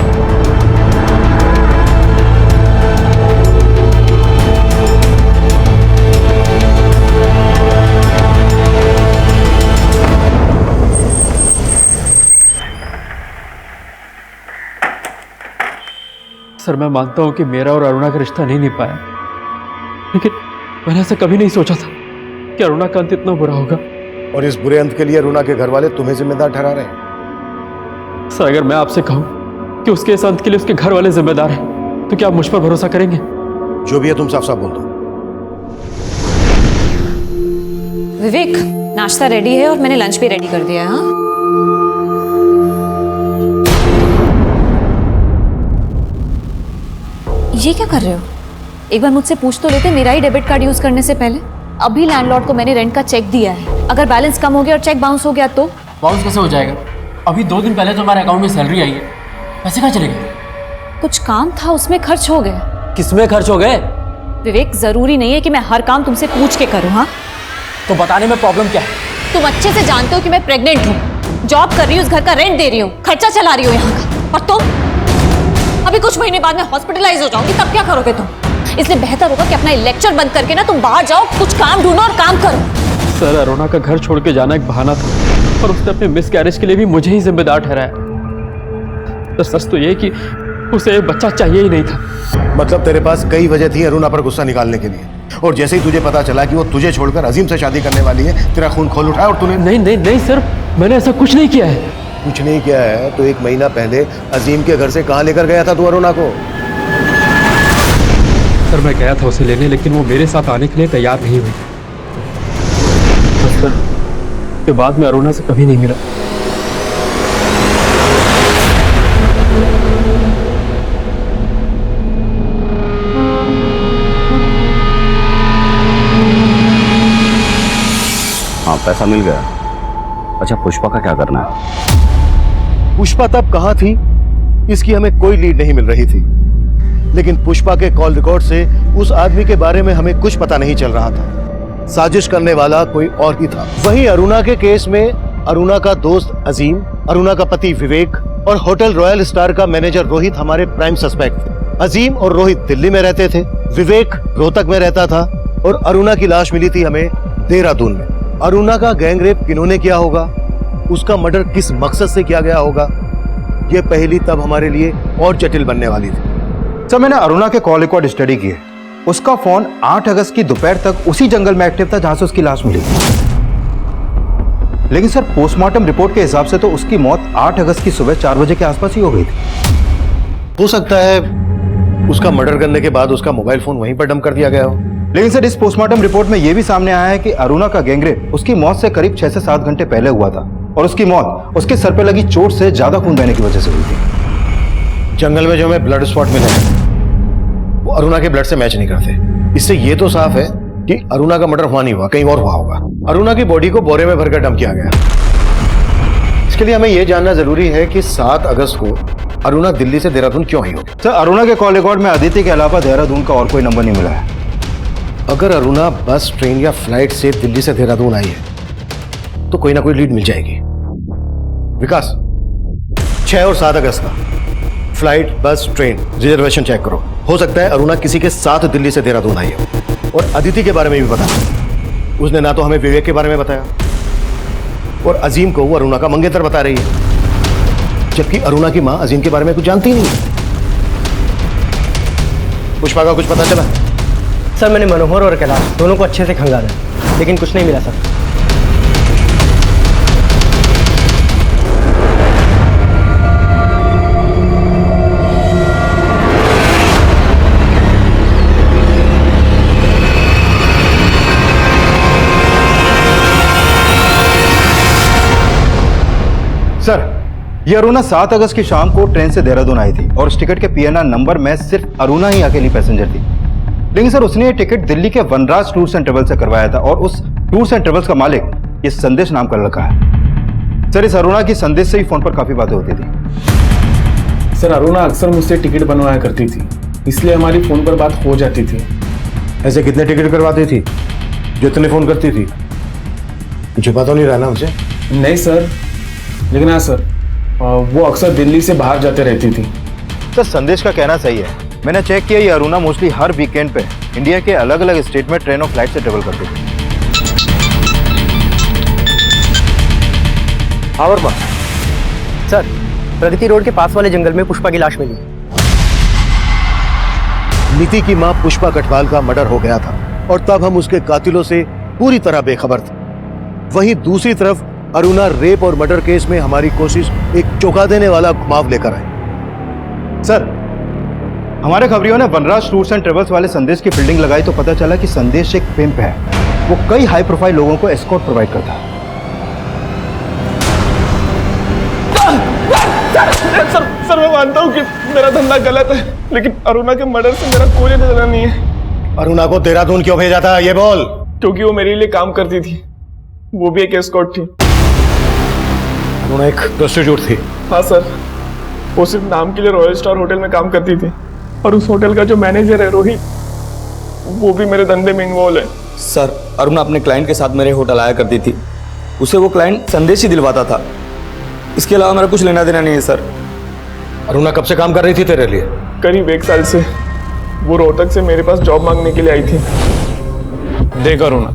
सर मैं मानता हूं कि मेरा और अरुणा का रिश्ता नहीं निभ पाया, लेकिन मैंने ऐसा कभी नहीं सोचा था कि अरुणा का अंत इतना बुरा होगा। और इस बुरे अंत के लिए अरुणा के घर वाले तुम्हें जिम्मेदार ठहरा रहे हैं। सर अगर मैं आपसे कहूं कि उसके इस अंत के लिए उसके घर वाले जिम्मेदार हैं, तो क्या आप मुझ पर भरोसा करेंगे? जो भी है तुम साफ साफ बोल दो। विवेक, नाश्ता रेडी है और मैंने लंच भी रेडी कर दिया है। हाँ, ये क्या कर रहे हो? एक बार मुझसे पूछ तो लेते मेरा ही डेबिट कार्ड यूज करने से पहले। अभी लैंडलॉर्ड को मैंने रेंट का चेक दिया है, अगर बैलेंस कम हो गया और चेक बाउंस हो गया तो? बाउंस कैसे हो जाएगा? अभी 2 दिन पहले तो हमारे अकाउंट में सैलरी आई है, पैसे कहाँ चले गए? कुछ काम था उसमें खर्च हो गए। किसमें खर्च हो गए? विवेक, जरूरी नहीं है कि मैं हर काम तुमसे पूछ के करूँ। हाँ, तो बताने में प्रॉब्लम क्या है? तुम अच्छे से जानते हो कि मैं प्रेग्नेंट हूँ, जॉब कर रही हूँ, उस घर का रेंट दे रही हूँ, खर्चा चला रही हूँ यहाँ का, और तुम अभी कुछ महीने बाद में हॉस्पिटलाइज हो जाओगी, तब क्या करोगे तुम? इसलिए बेहतर होगा कि अपना लेक्चर बंद करके ना तुम बाहर जाओ, कुछ काम ढूंढो और काम करो। सर अरुणा का घर छोड़ के जाना एक बहाना था, और उसने अपने मिसकैरेज के लिए भी मुझे ही जिम्मेदार ठहराया। तो सच तो ये कि उसे बच्चा चाहिए ही नहीं था। मतलब तेरे पास कई वजह थी अरुणा पर गुस्सा निकालने के लिए, और जैसे ही तुझे पता चला कि वो तुझे छोड़कर अजीम से शादी करने वाली है, तेरा खून खोल उठाया और तूने। नहीं नहीं नहीं सर, मैंने ऐसा कुछ नहीं किया है। कुछ नहीं किया है तो 1 महीना पहले अजीम के घर से कहाँ लेकर गया था तू अरुणा को? सर मैं गया था उसे लेने, लेकिन वो मेरे साथ आने के लिए तैयार नहीं हुई। सर के बाद मैं अरुणा से कभी नहीं मिला। हाँ पैसा मिल गया। अच्छा पुष्पा का क्या करना है? पुष्पा तब कहाँ थी इसकी हमें कोई लीड नहीं मिल रही थी, लेकिन पुष्पा के कॉल रिकॉर्ड से उस आदमी के बारे में हमें कुछ पता नहीं चल रहा था। साजिश करने वाला कोई और ही था। वहीं अरुणा के केस में अरुणा का दोस्त अजीम, अरुणा का पति विवेक और होटल रॉयल स्टार का मैनेजर रोहित हमारे प्राइम सस्पेक्ट थे। अजीम और रोहित दिल्ली में रहते थे, विवेक रोहतक में रहता था, और अरुणा की लाश मिली थी हमें देहरादून में। अरुणा का गैंग रेप किन्होंने किया होगा, उसका मर्डर किस मकसद से किया गया होगा, यह पहली तब हमारे लिए और जटिल बनने वाली थी। सर मैंने अरुणा के कॉल रिकॉर्ड स्टडी किए। उसका फोन 8 अगस्त की दोपहर तक उसी जंगल में एक्टिव था जहां से उसकी लाश मिली। लेकिन सर पोस्टमार्टम रिपोर्ट के हिसाब से तो उसकी मौत 8 अगस्त की सुबह 4 बजे के आसपास ही हो गई थी। हो सकता है उसका मर्डर करने के बाद उसका मोबाइल फोन वहीं पर डंप कर दिया गया हो। लेकिन सर इस पोस्टमार्टम रिपोर्ट में यह भी सामने आया है कि अरुणा का गैंगरेप उसकी मौत से करीब 6 से 7 घंटे पहले हुआ था, और उसकी मौत उसके सर पे लगी चोट से ज्यादा खून बहने की वजह से हुई थी। जंगल में जो हमें ब्लड स्पॉट मिले हैं वो अरुणा के ब्लड से मैच नहीं करते। इससे ये तो साफ है कि अरुणा का मर्डर हुआ नहीं हुआ, कहीं और हुआ होगा। अरुणा की बॉडी को बोरे में भरकर डंप किया गया। इसके लिए हमें यह जानना जरूरी है कि 7 अगस्त को अरुणा दिल्ली से देहरादून क्यों आई होगी। सर अरुणा के कॉल रिकॉर्ड में अदिति के अलावा देहरादून का और कोई नंबर नहीं मिला है। अगर अरुणा बस, ट्रेन या फ्लाइट से दिल्ली से देहरादून आई है तो कोई ना कोई लीड मिल जाएगी। विकास, 6 और 7 अगस्त का फ्लाइट, बस, ट्रेन रिजर्वेशन चेक करो। हो सकता है अरुणा किसी के साथ दिल्ली से देहरादून आई हो। और अदिति के बारे में भी बता, उसने ना तो हमें विवेक के बारे में बताया और अजीम को वो अरुणा का मंगेतर बता रही है, जबकि अरुणा की मां अजीम के बारे में कुछ जानती ही नहीं। पुष्पा का कुछ पता चला? सर मैंने मनोहर और कैलाश दोनों को अच्छे से खंगाला, लेकिन कुछ नहीं मिला सर। सर, ये अरुणा 7 अगस्त की शाम को ट्रेन से देहरादून आई थी और उस टिकट के PNR नंबर में सिर्फ अरुणा ही अकेली पैसेंजर थी। लेकिन सर उसने ये टिकट दिल्ली के वनराज टूर्स एंड ट्रेवल्स से करवाया था और उस टूर्स एंड ट्रेवल्स का मालिक ये संदेश नाम का लड़का है। सर इस अरुणा की संदेश से ही फोन पर काफी बातें होती थी। सर अरुणा अक्सर मुझसे टिकट बनवाया करती थी, इसलिए हमारी फोन पर बात हो जाती थी। ऐसे कितने टिकट करवाती थी जो इतने फोन करती थी? छुपा तो नहीं रहा ना उनसे? नहीं सर, लेकिन हाँ सर, वो अक्सर दिल्ली से बाहर जाते रहती थी। सर संदेश का कहना सही है। मैंने चेक किया, ये अरुणा मोस्टली हर वीकेंड पे इंडिया के अलग अलग स्टेट में ट्रेन और फ्लाइट से ट्रेवल करती थी। हाँ वर्मा सर, प्रगति रोड के पास वाले जंगल में पुष्पा की लाश मिली। नीति की मां पुष्पा कटवाल का मर्डर हो गया था और तब हम उसके कातिलों से पूरी तरह बेखबर थे। वहीं दूसरी तरफ अरुणा रेप और मर्डर केस में हमारी कोशिश एक चौंका देने वाला घुमाव लेकर आई। सर हमारे खबरियों ने वनराज टूर्स एंड ट्रेवल्स वाले संदेश की बिल्डिंग लगाई तो पता चला कि संदेश एक पिम्प है। वो कई हाई प्रोफाइल लोगों को एस्कॉर्ट प्रोवाइड करता है। सर मैं मानता हूँ कि मेरा धंधा गलत है, लेकिन अरुणा के मर्डर से मेरा कोई लेना नहीं है। अरुणा को देहरादून क्यों भेजा था ये बोल। क्योंकि वो मेरे लिए काम करती थी, वो भी एक एस्कॉर्ट थी। अरुणा एक प्रोस्टिट्यूट थी? हाँ सर, वो सिर्फ नाम के लिए रॉयल स्टार होटल में काम करती थी और उस होटल का जो मैनेजर है रोहित, वो भी मेरे धंधे में इन्वॉल्व है। सर अरुणा अपने क्लाइंट के साथ मेरे होटल आया करती थी, उसे वो क्लाइंट संदेश ही दिलवाता था। इसके अलावा मेरा कुछ लेना देना नहीं है सर। अरुणा कब से काम कर रही थी तेरे लिए? करीब 1 साल से। वो रोहतक से मेरे पास जॉब मांगने के लिए आई थी। देख अरुणा,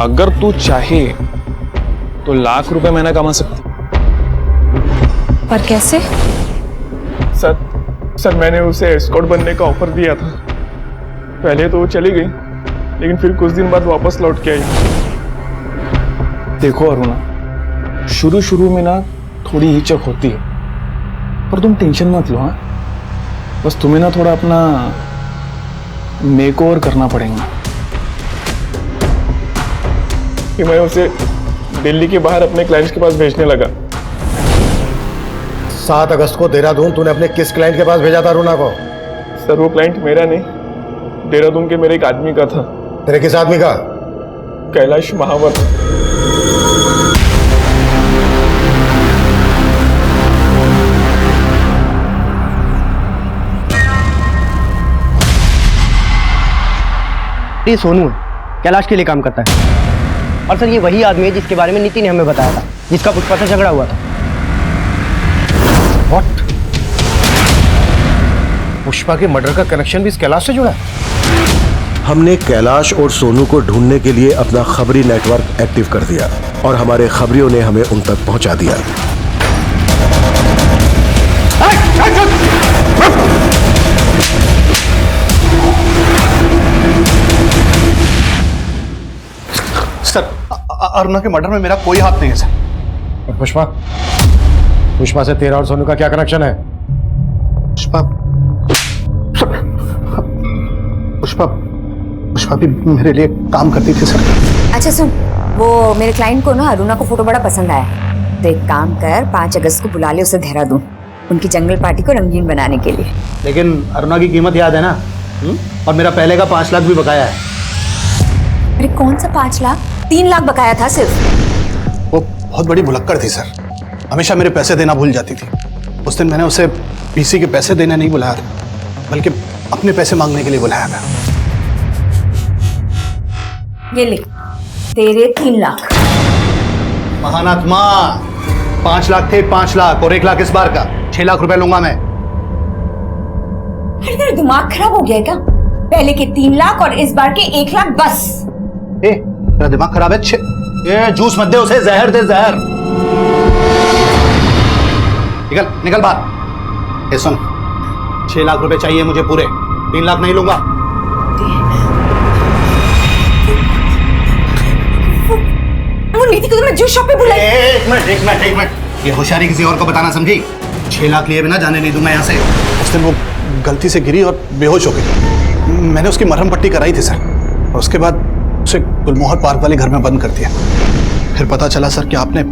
अगर तू चाहे तो लाख रुपए महीना कमा सकती। पर कैसे? सर मैंने उसे एस्कॉर्ट बनने का ऑफर दिया था। पहले तो वो चली गई, लेकिन फिर कुछ दिन बाद वापस लौट के आई। देखो अरुणा, शुरू में ना थोड़ी हिचक होती है, पर तुम टेंशन मत लो। हाँ, बस तुम्हें ना थोड़ा अपना मेकओवर करना पड़ेगा। कि मैं उसे दिल्ली के बाहर अपने क्लाइंट्स के पास भेजने लगा। 7 अगस्त को देहरादून तूने अपने किस क्लाइंट के पास भेजा था अरुणा को? सर वो क्लाइंट मेरा नहीं, देहरादून के मेरे एक आदमी का था। तेरे किस आदमी का? कैलाश महावत। ये सोनू है, कैलाश के लिए काम करता है। और सर ये वही आदमी है जिसके बारे में नीति ने हमें बताया था, जिसका पुष्पा से झगड़ा हुआ था। What? पुष्पा के मर्डर का कनेक्शन भी इस कैलाश से जुड़ा है? हमने कैलाश और सोनू को ढूंढने के लिए अपना खबरी नेटवर्क एक्टिव कर दिया और हमारे खबरियों ने हमें उन तक पहुंचा दिया। सर अरुणा के मर्डर में मेरा कोई हाथ नहीं है सर। और पुष्पा से तेरा और सोनू का क्या कनेक्शन है? पुष्पा भी मेरे लिए काम करती थी सर। अच्छा सुन, वो मेरे क्लाइंट को ना अरुणा को फोटो बड़ा पसंद आया, तो एक काम कर, 5 अगस्त को बुला ले उसे देहरादून, उनकी जंगल पार्टी को रंगीन बनाने के लिए। लेकिन अरुणा की कीमत याद है ना? और मेरा पहले का 5 लाख भी बकाया है। अरे कौन सा 5 लाख? 3 लाख बकाया था सिर्फ। वो बहुत बड़ी भुलक्कड़ थी सर, हमेशा मेरे पैसे देना भूल जाती थी। उस दिन मैंने उसे पीसी के पैसे देने नहीं बुलाया था, बल्कि अपने पैसे मांगने के लिए बुलाया था। ये ले तेरे 3 लाख। महानात्मा, 5 लाख थे, 5 लाख और 1 लाख इस बार का, 6 लाख रुपए लूंगा मैं। अरे तेरा दिमाग खराब हो गया है क्या? पहले के 3 लाख और इस बार के 1 लाख बस। तेरा दिमाग खराब है? ये जूस मत दे उसे, जहर दे, जहर। निकल बाहर। सुन, 6 लाख रुपए चाहिए मुझे पूरे, 3 लाख नहीं लूंगा। वो नीति को तो मैं जूस शॉप पे बुलाई। एक मिनट, ये होशियारी किसी और को बताना समझी? 6 लाख लिए बिना जाने नहीं दूंगा यहाँ से। उस दिन वो गलती से गिरी और बेहोश हो गई। मैंने उसकी मरहम पट्टी कराई थी सर, और उसके बाद उसे गुलमोहर पार्क वाले घर में बंद कर दिया। फिर पता चला सर कि आपने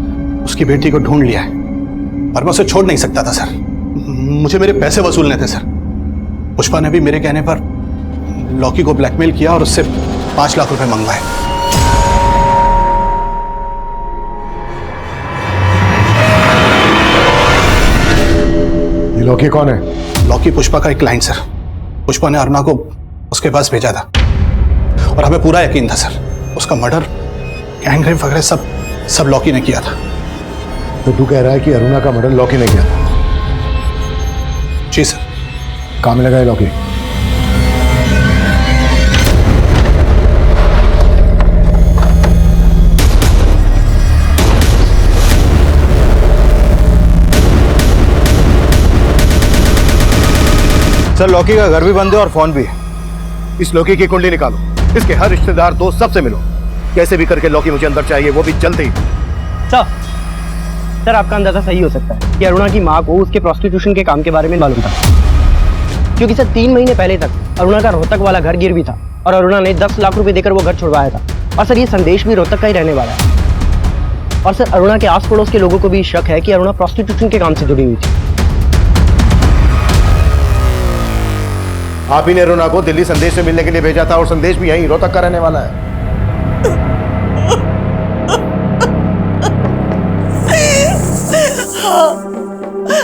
उसकी बेटी को ढूंढ लिया है पर मैं उसे छोड़ नहीं सकता था सर। मुझे मेरे पैसे वसूलने थे सर। पुष्पा ने भी मेरे कहने पर लॉकी को ब्लैकमेल किया और उससे 5 लाख रुपए मंगवाए। ये लॉकी कौन है? लॉकी पुष्पा का एक क्लाइंट सर। पुष्पा ने अरुणा को उसके पास भेजा था और हमें पूरा यकीन था सर, उसका मर्डर, गैंगरेप वगैरह सब लॉकी ने किया था। तो तू कह रहा है कि अरुणा का मर्डर लॉकी ने किया था? जी सर। कहाँ में लगा है लॉकी? सर लॉकी का घर भी बंद है और फोन भी है। इस लॉकी की कुंडली निकालो, इसके हर रिश्तेदार दोस्त सबसे मिलो, कैसे भी करके लॉकी मुझे अंदर चाहिए, वो भी जल्दी। सर आपका अंदाजा सही हो सकता है कि अरुणा की माँ को उसके प्रोस्टिट्यूशन के काम के बारे में मालूम था, क्योंकि सर 3 महीने पहले तक अरुणा का रोहतक वाला घर गिरवी था और अरुणा ने 10 लाख रुपए देकर वो घर छुड़वाया था। और सर ये संदेश भी रोहतक का ही रहने वाला है। और सर अरुणा के आस पड़ोस के लोगों को भी शक है कि अरुणा प्रोस्टिट्यूशन के काम से जुड़ी हुई थी। आप ही ने अरुणा को दिल्ली संदेश से मिलने के लिए भेजा था और संदेश भी यहीं रोहतक का रहने वाला है।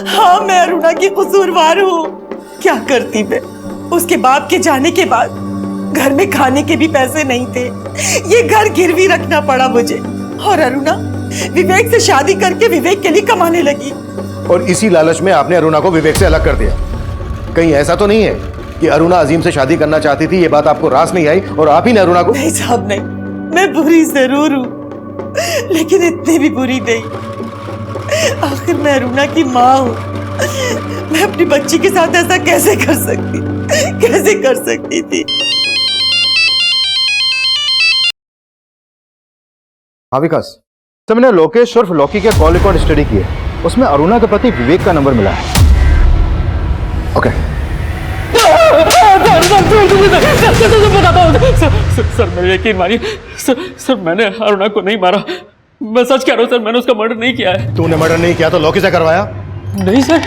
हाँ मैं अरुणा की कसूरवार हूँ। क्या करती मैं? उसके बाप के जाने के बाद घर में खाने के भी पैसे नहीं थे, ये घर गिरवी रखना पड़ा मुझे। और अरुणा विवेक से शादी करके विवेक के लिए कमाने लगी। और इसी लालच में आपने अरुणा को विवेक से अलग कर दिया। कहीं ऐसा तो नहीं है कि अरुणा अजीम से शादी करना चाहती थी, ये बात आपको रास नहीं आई और आप ही ने अरुणा को? नहीं साहब नहीं, मैं बुरी जरूर हूँ लेकिन इतनी भी बुरी नहीं। आखिर मैं अरुणा की माँ हूँ, मैं अपनी बच्ची के साथ ऐसा कैसे कर सकती थी? हाँ विकास, सर मैंने लोकेश और लॉकी के कॉल रिकॉर्ड स्टडी किए, उसमें अरुणा के पति विवेक का नंबर मिला है। ओके सर मेरे यकीन मानिए सर मैंने अरुणा को नहीं मारा, मैं सच कह रहा हूँ सर, मैंने उसका मर्डर नहीं किया है। तूने मर्डर नहीं किया तो लॉकी से करवाया? नहीं सर,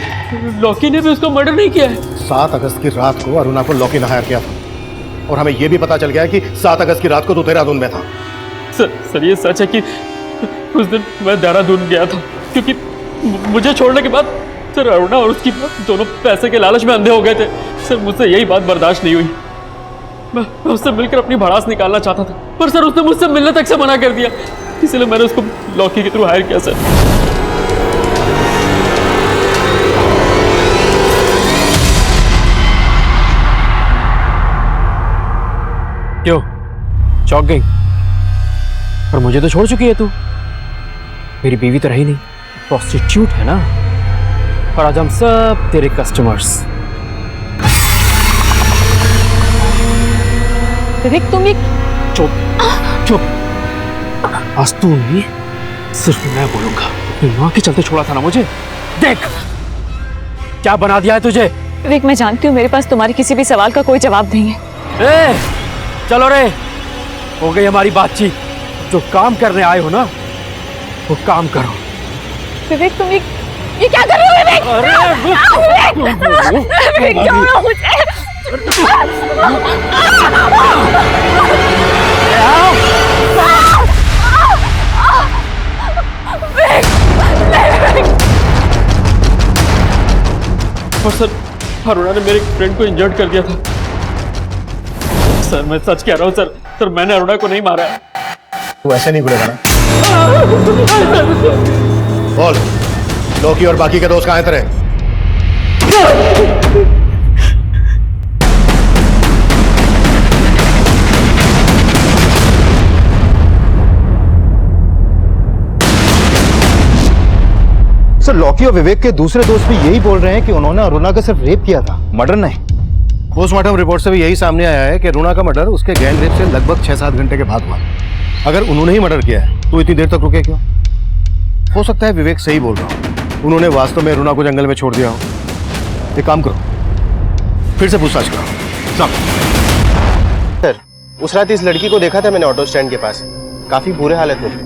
लॉकी ने भी उसका मर्डर नहीं किया है। 7 अगस्त की रात को अरुणा को लॉकी ने हायर किया था और हमें यह भी पता चल गया कि 7 अगस्त की रात को तू देहरादून में था। सर ये सच है कि उस दिन मैं देहरादून गया था, क्योंकि मुझे छोड़ने के बाद सर अरुणा और उसकी दोनों पैसे के लालच में अंधे हो गए थे। सर मुझसे यही बात बर्दाश्त नहीं हुई, मैं उससे मिलकर अपनी भड़ास निकालना चाहता था, पर सर उसने मुझसे मिलने तक से मना कर दिया, इसलिए मैंने उसको लॉकी के थ्रू हायर किया सर। क्यों चौंक गई? पर मुझे तो छोड़ चुकी है तू, मेरी बीवी तो रही नहीं, प्रोस्टिट्यूट है ना, और आज हम सब तेरे कस्टमर्स। विवेक तुम ये चुप, आज तू नहीं सिर्फ मैं बोलूंगा। अपनी माँ के चलते छोड़ा था ना मुझे, देख क्या बना दिया है तुझे। विवेक मैं जानती हूँ मेरे पास तुम्हारे किसी भी सवाल का कोई जवाब नहीं है। चलो रे, हो गई हमारी बातचीत, जो काम करने आए हो ना वो काम करो। विवेक तुम ये क्या कर रहे हो विवेक? विवेक क्या हो रहा मुझे? और सर अरुणा ने मेरे फ्रेंड को इंजर्ड कर दिया था। सर मैं सच कह रहा हूँ सर मैंने अरुणा को नहीं मारा है। तू ऐसे नहीं बोलेगा ना? बोल, लॉकी और बाकी के दोस्त कहाँ हैं तेरे? सर लॉकी और विवेक के दूसरे दोस्त भी यही बोल रहे हैं कि उन्होंने अरुणा का सिर्फ रेप किया था, मर्डर नहीं। पोस्टमार्टम रिपोर्ट से भी यही सामने आया है कि अरुणा का मर्डर उसके गैंग रेप से लगभग 6-7 घंटे के बाद हुआ। अगर उन्होंने ही मर्डर किया है तो इतनी देर तक रुके क्यों? हो सकता है विवेक सही बोल रहा हो, उन्होंने वास्तव में अरुणा को जंगल में छोड़ दिया हो। एक काम करो, फिर से पूछताछ करो। सर उस रात इस लड़की को देखा था मैंने ऑटो स्टैंड के पास, काफी बुरे हालत में थी।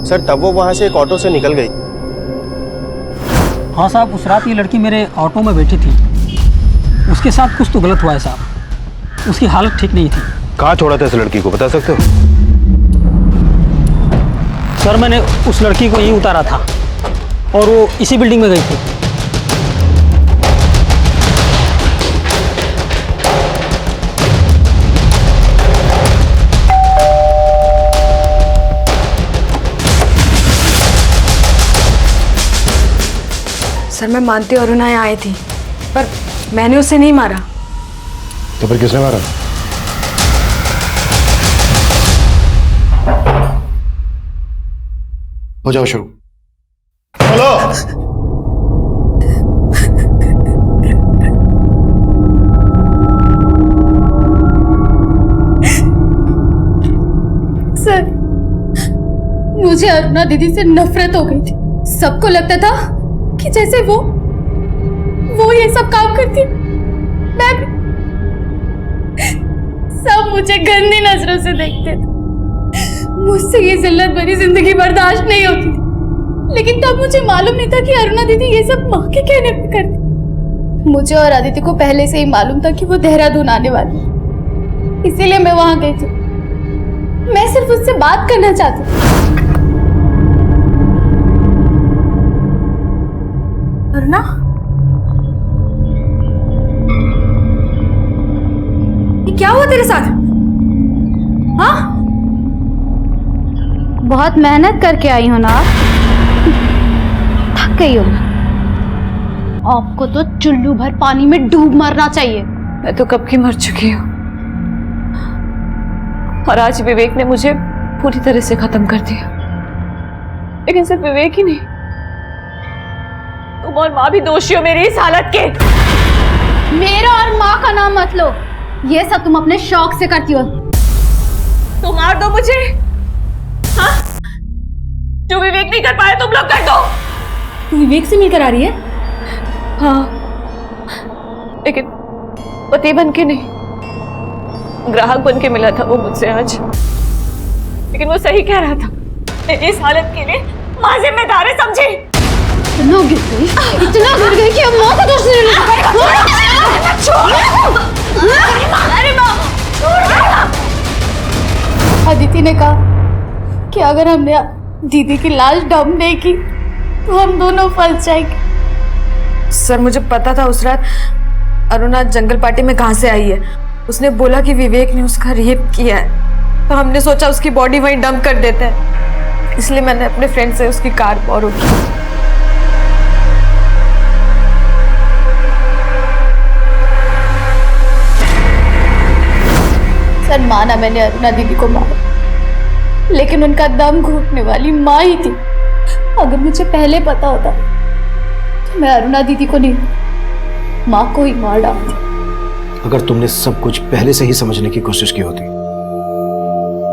सर तब वो वहाँ से एक ऑटो से निकल गई। हाँ साहब, उस रात ये लड़की मेरे ऑटो में बैठी थी। उसके साथ कुछ तो गलत हुआ है साहब, उसकी हालत ठीक नहीं थी। कहाँ छोड़ा था इस लड़की को, बता सकते हो? सर मैंने उस लड़की को यहीं उतारा था और वो इसी बिल्डिंग में गई थी। सर मैं मानती हूँ अरुणा यहाँ आई थी, पर मैंने उसे नहीं मारा। तो फिर किसने मारा? हो जाओ शुरू। हेलो। सर मुझे अरुणा दीदी से नफरत हो गई थी। सबको लगता था कि जैसे वो ये सब काम करती, मैं भी। सब मुझे गंदी नजरों से देखते थे। मुझसे ये जिल्लत भरी जिंदगी बर्दाश्त नहीं होती थी। लेकिन तब मुझे मालूम नहीं था कि अरुणा दीदी ये सब माँ के कहने पे करती। मुझे और आदित्य को पहले से ही मालूम था कि वो देहरादून आने वाली है, इसीलिए मैं वहां गई थी। मैं सिर्फ उससे बात करना चाहती थी। अरुणा, ये क्या हुआ तेरे साथ? हाँ? बहुत मेहनत करके आई हो ना, थक गई हो। आपको तो चुल्लू भर पानी में डूब मरना चाहिए। मैं तो कब की मर चुकी हूँ और आज विवेक ने मुझे पूरी तरह से खत्म कर दिया। लेकिन सिर्फ विवेक ही नहीं, तुम और माँ भी दोषी हो मेरी इस हालत के। मेरा और माँ का नाम मत लो, ये सब तुम अपने शौक से करती हो। तो मार दो मुझे, हाँ? जो विवेक नहीं कर पाया तुम लोग कर दो। तू विवेक से मिलकर आ रही है? हाँ, लेकिन पति बन के नहीं, ग्राहक बन के मिला था वो मुझसे आज। लेकिन वो सही कह रहा था, मेरी इस हालत के लिए माँ जिम्मेदार है, समझी? इतना गिर गई कि अब माँ का दोष नहीं लगा। अदिति ने कहा कि अगर हमने दीदी की लाश डंप नहीं की तो हम दोनों फंस जाएंगे। सर मुझे पता था उस रात अरुणा जंगल पार्टी में कहाँ से आई है। उसने बोला कि विवेक ने उसका रेप किया है, तो हमने सोचा उसकी बॉडी वहीं डंप कर देते हैं, इसलिए मैंने अपने फ्रेंड से उसकी कार बोरो की। सर माना मैंने अरुणा दीदी को मारा, लेकिन उनका दम घुटने वाली माँ ही थी। अगर मुझे पहले पता होता तो मैं अरुणा दीदी को नहीं, माँ को ही मार डालती। अगर तुमने सब कुछ पहले से ही समझने की कोशिश की होती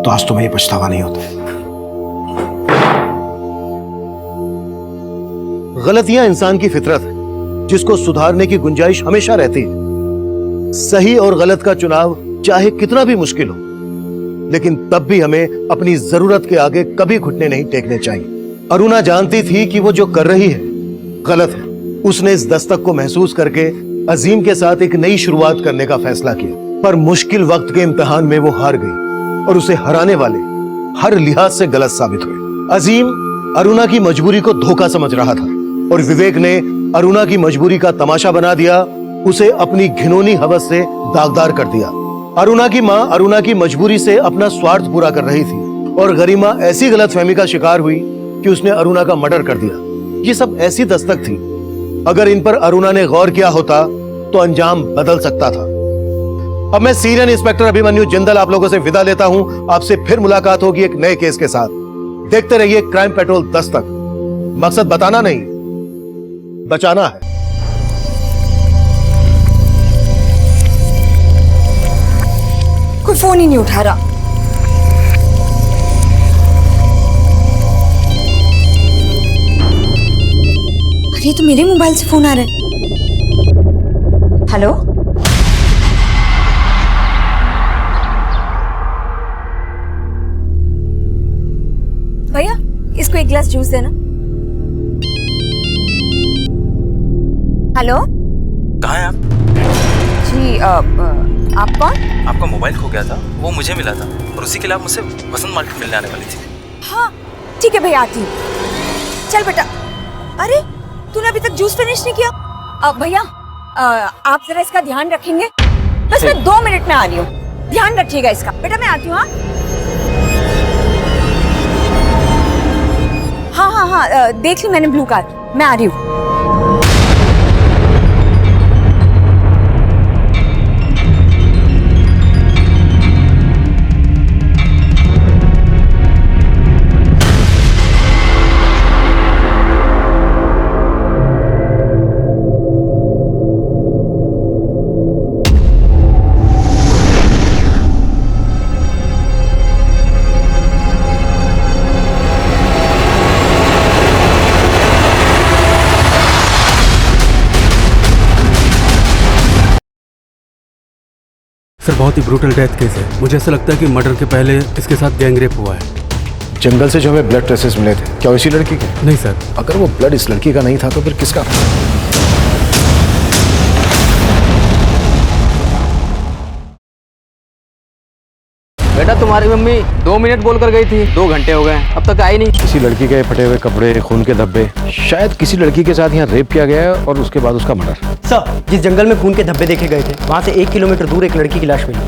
तो आज तुम्हें ये पछतावा नहीं होता। गलतियां इंसान की फितरत है, जिसको सुधारने की गुंजाइश हमेशा रहती है। सही और गलत का चुनाव चाहे कितना भी मुश्किल हो, लेकिन तब भी हमें अपनी जरूरत के आगे कभी घुटने नहीं टेकने चाहिए। अरुणा जानती थी कि वो जो कर रही है गलत है। उसने इस दस्तक को महसूस करके अजीम के साथ एक नई शुरुआत करने का फैसला किया, पर मुश्किल वक्त के इम्तिहान में वो हार गई और उसे हराने वाले हर लिहाज से गलत साबित हुए। अजीम अरुणा की मजबूरी को धोखा समझ रहा था और विवेक ने अरुणा की मजबूरी का तमाशा बना दिया, उसे अपनी घिनौनी हवस से दागदार कर दिया। अरुणा की माँ अरुणा की मजबूरी से अपना स्वार्थ पूरा कर रही थी और गरिमा ऐसी गलतफहमी का शिकार हुई कि उसने अरुणा का मर्डर कर दिया। ये सब ऐसी दस्तक थी, अगर इन पर अरुणा ने गौर किया होता तो अंजाम बदल सकता था। अब मैं सीनियर इंस्पेक्टर अभिमन्यु जिंदल आप लोगों से विदा लेता हूं। आपसे फिर मुलाकात होगी एक नए केस के साथ। देखते रहिए क्राइम पेट्रोल दस्तक। मकसद बताना नहीं, बचाना है। कोई फोन ही नहीं उठा रहा। अरे तो मेरे मोबाइल से फोन आ रहा है। हेलो, भैया इस इसको एक गिलास जूस देना। हेलो, कहाँ हैं आप? जी आप कौन? आपका मोबाइल खो गया था, वो मुझे मिला था और उसी के लिए आप मुझसे वसंत मार्केट मिलने आने वाली थी। हाँ ठीक है भैया, आती हूँ। चल बेटा। अरे तूने अभी तक जूस फिनिश नहीं किया। भैया आप जरा इसका ध्यान रखेंगे? बस मैं 2 मिनट में आ रही हूँ, ध्यान रखिएगा इसका। बेटा मैं आती हूँ। हाँ, देख ली मैंने ब्लू कार, मैं आ रही हूँ। सर बहुत ही ब्रूटल डेथ केस है। मुझे ऐसा लगता है कि मर्डर के पहले इसके साथ गैंग रेप हुआ है। जंगल से जो हमें ब्लड ट्रेसेस मिले थे, क्या इसी लड़की के? नहीं सर। अगर वो ब्लड इस लड़की का नहीं था तो फिर किसका? बेटा तुम्हारी मम्मी 2 मिनट बोल कर गई थी, 2 घंटे हो गए अब तक आई नहीं। किसी लड़की के फटे हुए कपड़े, खून के धब्बे, शायद किसी लड़की के साथ यहाँ रेप किया गया है और उसके बाद उसका मर्डर। सर, जिस जंगल में खून के धब्बे देखे गए थे, वहाँ से 1 किलोमीटर दूर एक लड़की की लाश मिली।